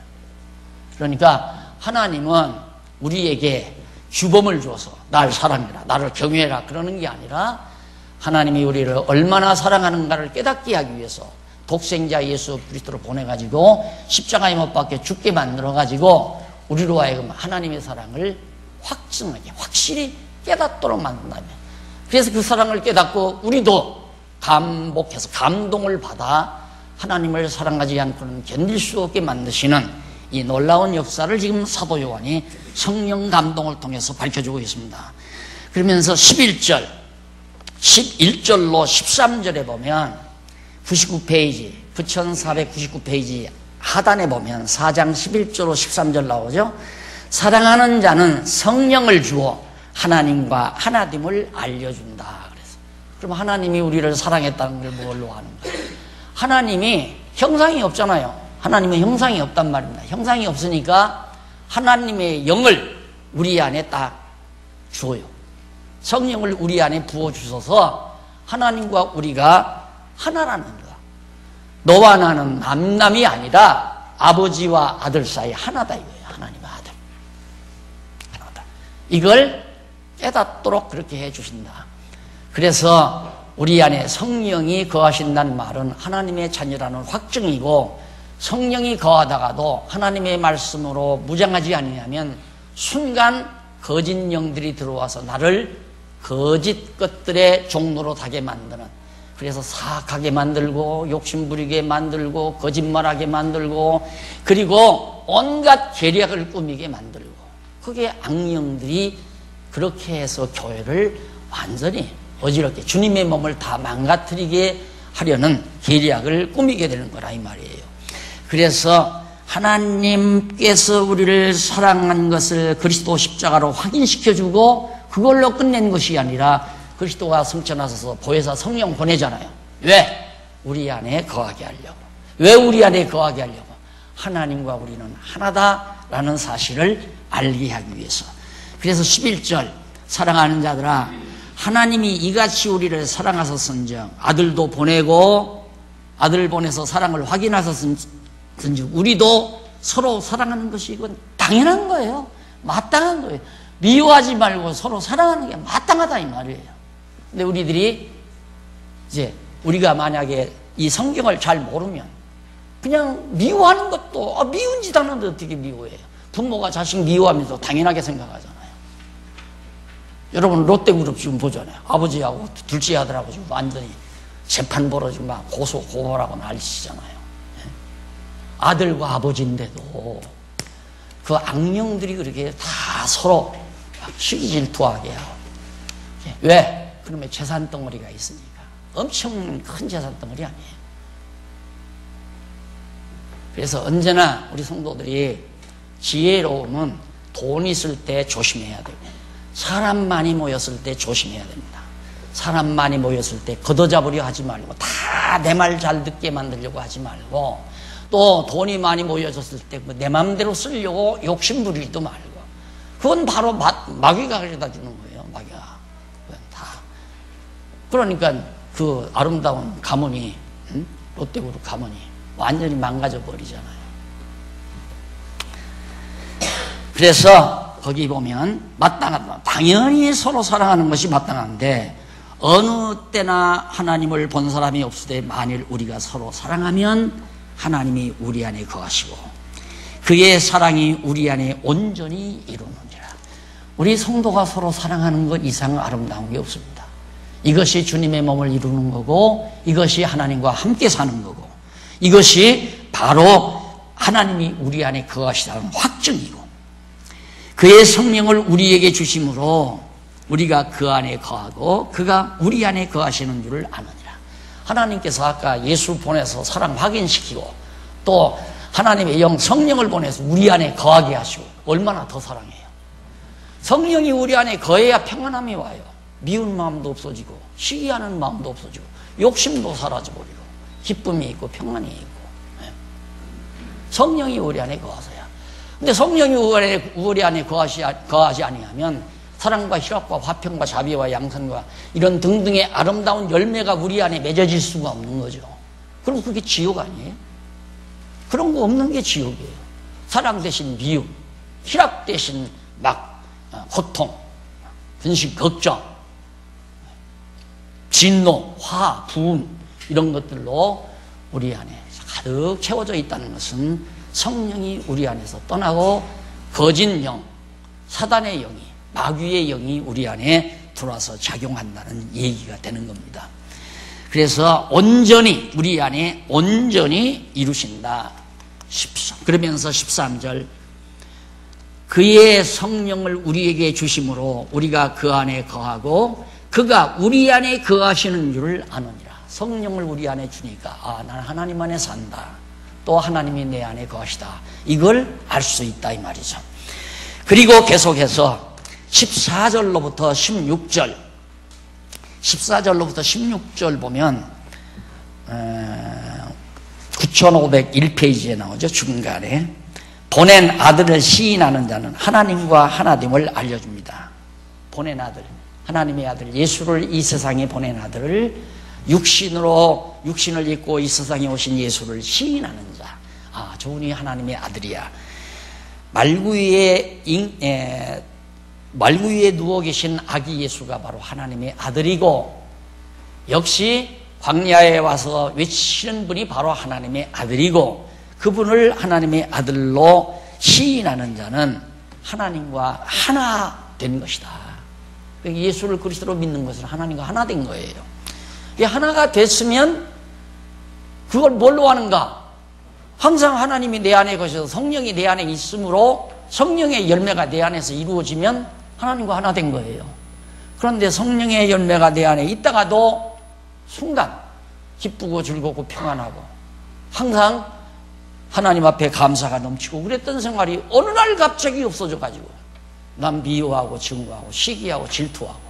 그러니까 하나님은 우리에게 규범을 줘서 날 사랑해라, 나를 경외해라 그러는 게 아니라, 하나님이 우리를 얼마나 사랑하는가를 깨닫게 하기 위해서 독생자 예수 그리스도를 보내가지고 십자가에 못 박혀 죽게 만들어가지고 우리로 하여금 하나님의 사랑을 확증하게, 확실히 깨닫도록 만든다면, 그래서 그 사랑을 깨닫고 우리도 감복해서 감동을 받아 하나님을 사랑하지 않고는 견딜 수 없게 만드시는 이 놀라운 역사를 지금 사도 요한이 성령 감동을 통해서 밝혀주고 있습니다. 그러면서 11절로 13절에 보면 99페이지, 9499페이지 하단에 보면 4장 11절로 13절 나오죠. 사랑하는 자는 성령을 주어 하나님과 하나됨을 알려준다. 그래서 그럼 하나님이 우리를 사랑했다는 걸 뭘로 하는 거예요? 하나님이 형상이 없잖아요. 하나님은 형상이 없단 말입니다. 형상이 없으니까 하나님의 영을 우리 안에 딱 주어요. 성령을 우리 안에 부어주셔서 하나님과 우리가 하나라는 거. 너와 나는 남남이 아니라 아버지와 아들 사이 하나다 이거예요. 하나님의 아들. 하나다. 이걸 깨닫도록 그렇게 해주신다. 그래서 우리 안에 성령이 거하신다는 말은 하나님의 자녀라는 확증이고, 성령이 거하다가도 하나님의 말씀으로 무장하지 않으면 순간 거짓 영들이 들어와서 나를 거짓 것들의 종로로 타게 만드는, 그래서 사악하게 만들고 욕심부리게 만들고 거짓말하게 만들고 그리고 온갖 계략을 꾸미게 만들고, 그게 악령들이 그렇게 해서 교회를 완전히 어지럽게 주님의 몸을 다 망가뜨리게 하려는 계략을 꾸미게 되는 거라 이 말이에요. 그래서 하나님께서 우리를 사랑한 것을 그리스도 십자가로 확인시켜주고 그걸로 끝낸 것이 아니라 그리스도가 승천하셔서 보혜사 성령 보내잖아요. 왜? 우리 안에 거하게 하려고. 왜 우리 안에 거하게 하려고? 하나님과 우리는 하나다라는 사실을 알게 하기 위해서. 그래서 11절 사랑하는 자들아, 하나님이 이같이 우리를 사랑하셨은즉 아들도 보내고, 아들을 보내서 사랑을 확인하셨은즉 우리도 서로 사랑하는 것이 이건 당연한 거예요. 마땅한 거예요. 미워하지 말고 서로 사랑하는 게 마땅하다 이 말이에요. 근데 우리들이 이제 우리가 만약에 이 성경을 잘 모르면 그냥 미워하는 것도 미운 짓 하는데 어떻게 미워해요? 부모가 자식 미워하면서 당연하게 생각하잖아요. 여러분 롯데그룹 지금 보잖아요. 아버지하고 둘째 아들하고 지금 완전히 재판 벌어지고 막 고소고발하고 난리치잖아요. 아들과 아버지인데도 그 악령들이 그렇게 다 서로 시기 질투하게 하고. 왜? 그러면 재산 덩어리가 있으니까. 엄청 큰 재산 덩어리 아니에요. 그래서 언제나 우리 성도들이 지혜로움은 돈 있을 때 조심해야 되고, 사람 많이 모였을 때 조심해야 됩니다. 사람 많이 모였을 때 걷어잡으려 하지 말고, 다 내 말 잘 듣게 만들려고 하지 말고, 또 돈이 많이 모여졌을 때 내 마음대로 쓰려고 욕심 부리지도 말고, 그건 바로 마귀가 가져다 주는 거예요. 마귀가. 그건 다. 그러니까 그 아름다운 가문이, 롯데그룹 가문이 완전히 망가져 버리잖아요. 그래서 거기 보면 마땅하다. 당연히 서로 사랑하는 것이 마땅한데, 어느 때나 하나님을 본 사람이 없을 때 만일 우리가 서로 사랑하면 하나님이 우리 안에 거하시고 그의 사랑이 우리 안에 온전히 이루느니라. 우리 성도가 서로 사랑하는 것 이상 아름다운 게 없습니다. 이것이 주님의 몸을 이루는 거고, 이것이 하나님과 함께 사는 거고, 이것이 바로 하나님이 우리 안에 거하시다는 확증이고, 그의 성령을 우리에게 주심으로 우리가 그 안에 거하고 그가 우리 안에 거하시는 줄을 아느니라. 하나님께서 아까 예수 보내서 사랑 확인시키고 또 하나님의 영 성령을 보내서 우리 안에 거하게 하시고, 얼마나 더 사랑해요. 성령이 우리 안에 거해야 평안함이 와요. 미운 마음도 없어지고 시기하는 마음도 없어지고 욕심도 사라져버리고 기쁨이 있고 평안이 있고. 성령이 우리 안에 거하서야. 근데 성령이 우리 안에 거하지 아니하면 사랑과 희락과 화평과 자비와 양선과 이런 등등의 아름다운 열매가 우리 안에 맺어질 수가 없는 거죠. 그럼 그게 지옥 아니에요? 그런 거 없는 게 지옥이에요. 사랑 대신 미움, 희락 대신 고통, 근심, 걱정, 진노, 화, 분음 이런 것들로 우리 안에 가득 채워져 있다는 것은 성령이 우리 안에서 떠나고 거짓 영, 사단의 영이, 마귀의 영이 우리 안에 들어와서 작용한다는 얘기가 되는 겁니다. 그래서 온전히 우리 안에 온전히 이루신다. 그러면서 13절 그의 성령을 우리에게 주심으로 우리가 그 안에 거하고 그가 우리 안에 거하시는 줄을 아느니라. 성령을 우리 안에 주니까 난 하나님 안에 산다. 또 하나님이 내 안에 거하시다. 이걸 알 수 있다 이 말이죠. 그리고 계속해서 14절로부터 16절 14절로부터 16절 보면 9501페이지에 나오죠. 중간에 보낸 아들을 시인하는 자는 하나님과 하나됨을 알려줍니다. 보낸 아들, 하나님의 아들 예수를 이 세상에 보낸 아들을 육신을 입고 이 세상에 오신 예수를 시인하는 자. 아, 저분이 하나님의 아들이야. 말구 위에 누워 계신 아기 예수가 바로 하나님의 아들이고, 역시 광야에 와서 외치는 분이 바로 하나님의 아들이고, 그분을 하나님의 아들로 시인하는 자는 하나님과 하나 된 것이다. 예수를 그리스도로 믿는 것은 하나님과 하나 된 거예요. 하나가 됐으면 그걸 뭘로 하는가? 항상 하나님이 내 안에 거셔서 성령이 내 안에 있으므로 성령의 열매가 내 안에서 이루어지면 하나님과 하나 된 거예요. 그런데 성령의 열매가 내 안에 있다가도 순간 기쁘고 즐겁고 평안하고 항상 하나님 앞에 감사가 넘치고 그랬던 생활이 어느 날 갑자기 없어져가지고 남 미워하고 증오하고 시기하고 질투하고,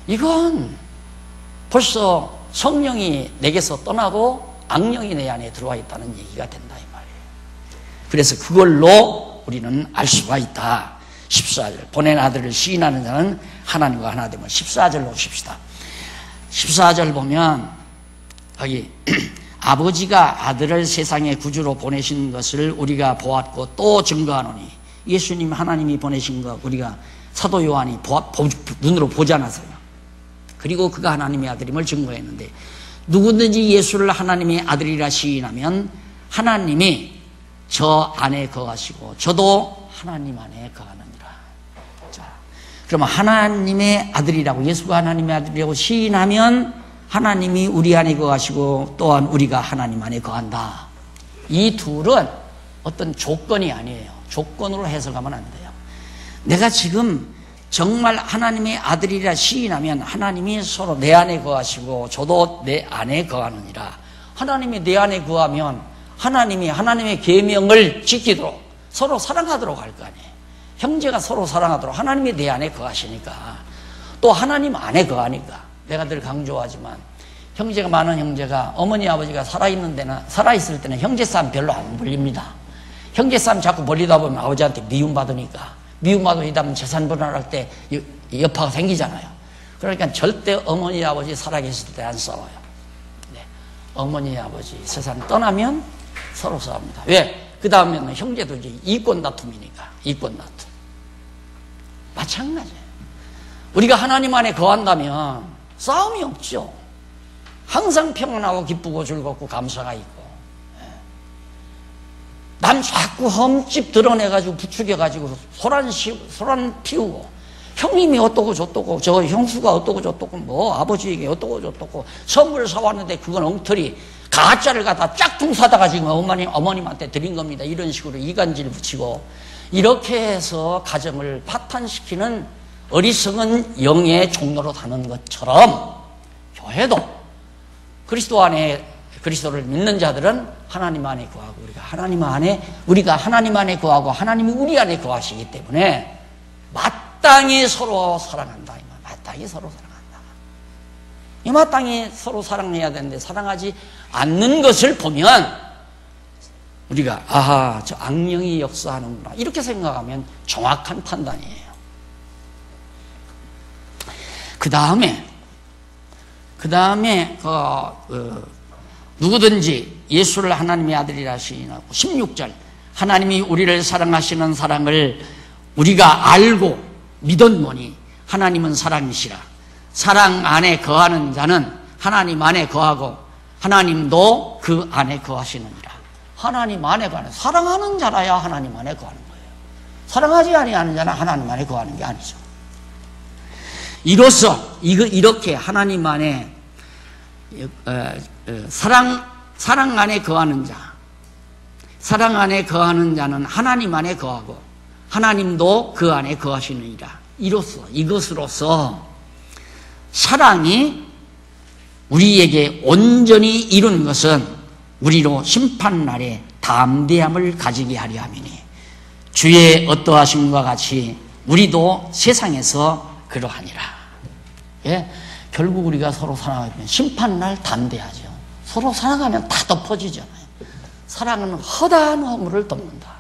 이건 벌써 성령이 내게서 떠나고 악령이 내 안에 들어와 있다는 얘기가 된다 이 말이에요. 그래서 그걸로 우리는 알 수가 있다. 14절 보낸 아들을 시인하는 자는 하나님과 하나 됨을 14절로 오십시다. 14절 보면 여기 아버지가 아들을 세상의 구주로 보내신 것을 우리가 보았고 또 증거하노니, 예수님 하나님이 보내신 것 우리가 사도 요한이 눈으로 보지 않았어요. 그리고 그가 하나님의 아들임을 증거했는데, 누구든지 예수를 하나님의 아들이라 시인하면 하나님이 저 안에 거하시고 저도 하나님 안에 거하느니라. 자, 그러면 하나님의 아들이라고, 예수가 하나님의 아들이라고 시인하면 하나님이 우리 안에 거하시고 또한 우리가 하나님 안에 거한다. 이 둘은 어떤 조건이 아니에요. 조건으로 해석하면 안 돼요. 내가 지금 정말 하나님의 아들이라 시인하면 하나님이 서로 내 안에 거하시고 저도 내 안에 거하느니라. 하나님이 내 안에 거하면 하나님이 하나님의 계명을 지키도록 서로 사랑하도록 할 거 아니에요. 형제가 서로 사랑하도록 하나님이 내 안에 거하시니까, 또 하나님 안에 거하니까. 내가 늘 강조하지만 형제가 많은 형제가 어머니 아버지가 살아있을 때는 형제 싸움 별로 안 벌립니다. 형제 싸움 자꾸 벌리다 보면 아버지한테 미움받으니까, 미움받으다 보면 재산 분할할 때 여파가 생기잖아요. 그러니까 절대 어머니 아버지 살아계실 때 안 싸워요. 네. 어머니 아버지 세상 떠나면 서로 싸웁니다. 왜? 그 다음에는 형제도 이제 이권 다툼이니까. 이권 다툼 마찬가지예요. 우리가 하나님 안에 거한다면 싸움이 없죠. 항상 평안하고 기쁘고 즐겁고 감사가 있고, 남 자꾸 흠집 드러내가지고 부추겨가지고 소란 피우고, 형님이 어떠고 저떠고 저 형수가 어떠고 저떠고 뭐 아버지에게 어떠고 저떠고 선물 사왔는데 그건 엉터리 가짜를 갖다 짝퉁 사다가 지금 어머님한테 드린 겁니다. 이런 식으로 이간질 붙이고, 이렇게 해서 가정을 파탄시키는 어리석은 영의 종로로 가는 것처럼 교회도 그리스도 안에, 그리스도를 믿는 자들은 하나님 안에 거하고 우리가 하나님 안에 거하고 하나님이 우리 안에 거하시기 때문에 마땅히 서로 사랑한다. 마땅히 서로 사랑한다. 이 마땅히 서로 사랑해야 되는데 사랑하지 않는 것을 보면 우리가 아하, 저 악령이 역사하는구나 이렇게 생각하면 정확한 판단이에요. 그 다음에 누구든지 예수를 하나님의 아들이라 시인하고 16절 하나님이 우리를 사랑하시는 사랑을 우리가 알고 믿었노니 하나님은 사랑이시라. 사랑 안에 거하는 자는 하나님 안에 거하고 하나님도 그 안에 거하시느니라. 하나님 안에 거하는, 사랑하는 자라야 하나님 안에 거하는 거예요. 사랑하지 아니하는 자는 하나님 안에 거하는 게 아니죠. 이로써 이렇게 하나님 안에 사랑 안에 거하는 자, 사랑 안에 거하는 자는 하나님 안에 거하고 하나님도 그 안에 거하시느니라. 이것으로서 사랑이 우리에게 온전히 이룬 것은 우리로 심판날에 담대함을 가지게 하려 함이니 주의 어떠하심과 같이 우리도 세상에서 그러하니라. 예? 결국 우리가 서로 사랑하면 심판날 담대하죠. 서로 사랑하면 다 덮어지잖아요. 사랑은 허다한 허물을 덮는다.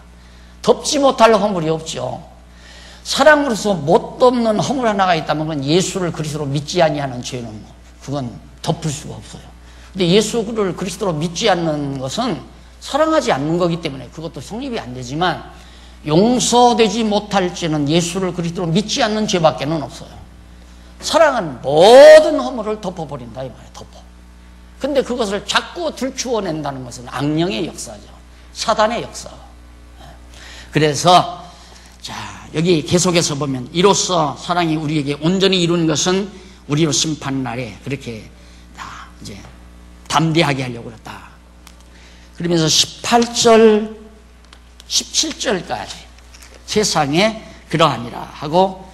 덮지 못할 허물이 없죠. 사랑으로서 못 덮는 허물 하나가 있다면 그건 예수를 그리스도로 믿지 아니하는 죄는 그건 덮을 수가 없어요. 근데 예수를 그리스도로 믿지 않는 것은 사랑하지 않는 거기 때문에 그것도 성립이 안 되지만 용서되지 못할 죄는 예수를 그리스도로 믿지 않는 죄밖에는 없어요. 사랑은 모든 허물을 덮어버린다 이 말이에요. 덮어. 근데 그것을 자꾸 들추어낸다는 것은 악령의 역사죠. 사단의 역사. 그래서 자 여기 계속해서 보면 이로써 사랑이 우리에게 온전히 이룬 것은 우리로 심판날에 그렇게 다 이제 담대하게 하려고 그랬다. 그러면서 18절 17절까지 세상에 그러하니라 하고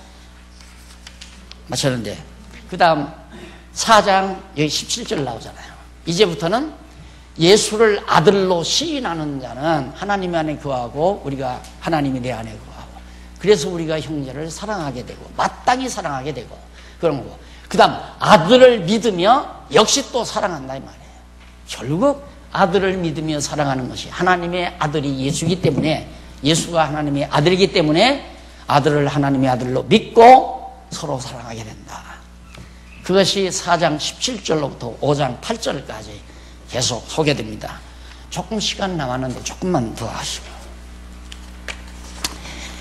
마쳤는데 그 다음 4장 여기 17절 나오잖아요. 이제부터는 예수를 아들로 시인하는 자는 하나님 안에 거하고 우리가 하나님이 내 안에 거하고 그래서 우리가 형제를 사랑하게 되고 마땅히 사랑하게 되고 그런 거고 그 다음 아들을 믿으며 역시 또 사랑한다 이 말이에요. 결국 아들을 믿으며 사랑하는 것이 하나님의 아들이 예수이기 때문에 예수가 하나님의 아들이기 때문에 아들을 하나님의 아들로 믿고 서로 사랑하게 된다. 그것이 4장 17절로부터 5장 8절까지 계속 소개됩니다. 조금 시간 남았는데 조금만 더 하시고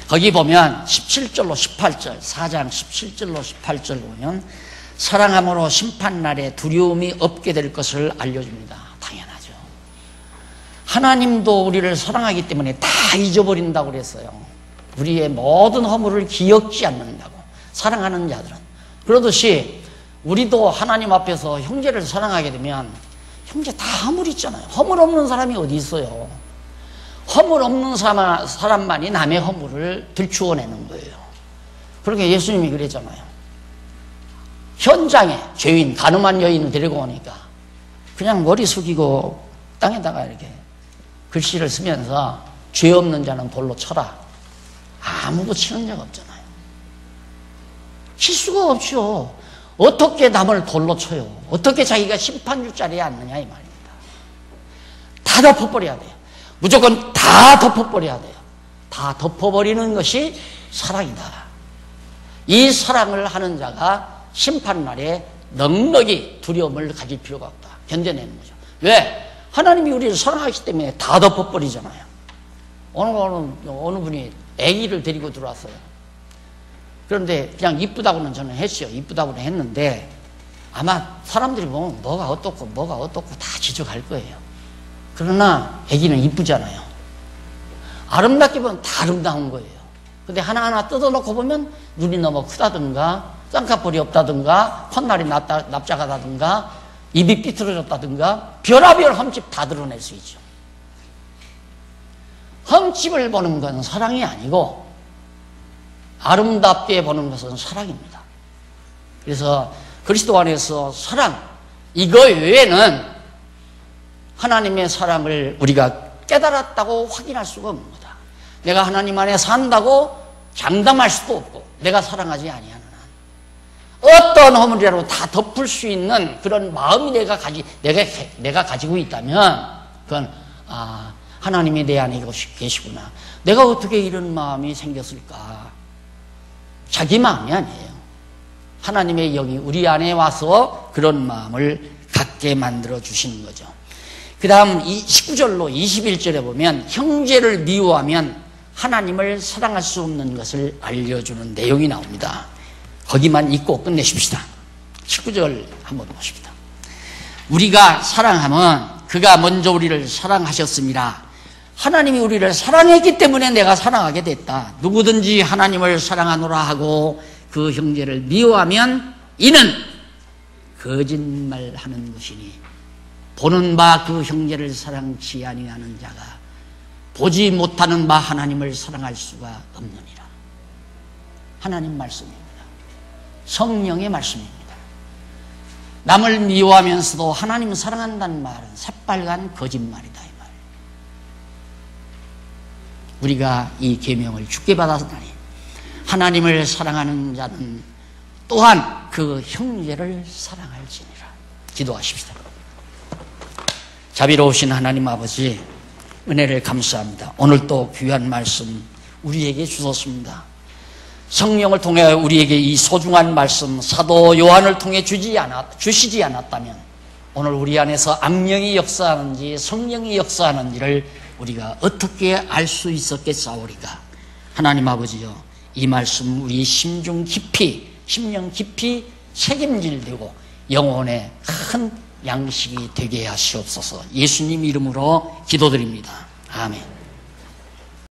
거기 보면 17절로 18절 4장 17절로 18절 보면 사랑함으로 심판날에 두려움이 없게 될 것을 알려줍니다. 당연하죠. 하나님도 우리를 사랑하기 때문에 다 잊어버린다고 그랬어요. 우리의 모든 허물을 기억지 않는다고. 사랑하는 자들은. 그러듯이 우리도 하나님 앞에서 형제를 사랑하게 되면 형제 다 허물 있잖아요. 허물 없는 사람이 어디 있어요. 허물 없는 사람만이 남의 허물을 들추어내는 거예요. 그러니까 예수님이 그랬잖아요. 현장에 죄인, 가늠한 여인을 데리고 오니까 그냥 머리 숙이고 땅에다가 이렇게 글씨를 쓰면서 죄 없는 자는 돌로 쳐라. 아무도 치는 적 없잖아요. 칠 수가 없죠. 어떻게 남을 돌로 쳐요? 어떻게 자기가 심판줄 자리에 앉느냐 이 말입니다. 다 덮어버려야 돼요. 무조건 다 덮어버려야 돼요. 다 덮어버리는 것이 사랑이다. 이 사랑을 하는 자가 심판날에 넉넉히 두려움을 가질 필요가 없다. 견뎌내는 거죠. 왜? 하나님이 우리를 사랑하기 때문에 다 덮어버리잖아요. 어느 분이 아기를 데리고 들어왔어요. 그런데 그냥 이쁘다고는 저는 했어요. 이쁘다고는 했는데 아마 사람들이 보면 뭐가 어떻고 다 지적할 거예요. 그러나 아기는 이쁘잖아요. 아름답게 보면 다 아름다운 거예요. 근데 하나하나 뜯어놓고 보면 눈이 너무 크다든가 쌍꺼풀이 없다든가 콧날이 납작하다든가 입이 삐뚤어졌다든가 별의별 흠집 다 드러낼 수 있죠. 흠집을 보는 건 사랑이 아니고 아름답게 보는 것은 사랑입니다. 그래서 그리스도 안에서 사랑 이거 외에는 하나님의 사랑을 우리가 깨달았다고 확인할 수가 없습니다. 내가 하나님 안에 산다고 장담할 수도 없고 내가 사랑하지 아니하는 한 어떤 허물이라도 다 덮을 수 있는 그런 마음이 내가 가지고 있다면 그건 하나님이 내 안에 계시구나. 내가 어떻게 이런 마음이 생겼을까? 자기 마음이 아니에요. 하나님의 영이 우리 안에 와서 그런 마음을 갖게 만들어 주시는 거죠. 그 다음 19절로 21절에 보면 형제를 미워하면 하나님을 사랑할 수 없는 것을 알려주는 내용이 나옵니다. 거기만 읽고 끝내십시다. 19절 한번 보십시다. 우리가 사랑하면 그가 먼저 우리를 사랑하셨습니다. 하나님이 우리를 사랑했기 때문에 내가 사랑하게 됐다. 누구든지 하나님을 사랑하노라 하고 그 형제를 미워하면 이는 거짓말하는 것이니 보는 바 그 형제를 사랑치 아니하는 자가 보지 못하는 바 하나님을 사랑할 수가 없느니라. 하나님 말씀입니다. 성령의 말씀입니다. 남을 미워하면서도 하나님을 사랑한다는 말은 새빨간 거짓말이다 이 말. 우리가 이 계명을 주께 받았으니 하나님을 사랑하는 자는 또한 그 형제를 사랑할지니라. 기도하십시다. 자비로우신 하나님 아버지, 은혜를 감사합니다. 오늘 또 귀한 말씀 우리에게 주셨습니다. 성령을 통해 우리에게 이 소중한 말씀 사도 요한을 통해 주시지 않았다면 오늘 우리 안에서 악령이 역사하는지 성령이 역사하는지를 우리가 어떻게 알 수 있었겠사오리까. 하나님 아버지여, 이 말씀 우리 심령 깊이 책임질되고 영혼의 큰 양식이 되게 하시옵소서. 예수님 이름으로 기도드립니다. 아멘.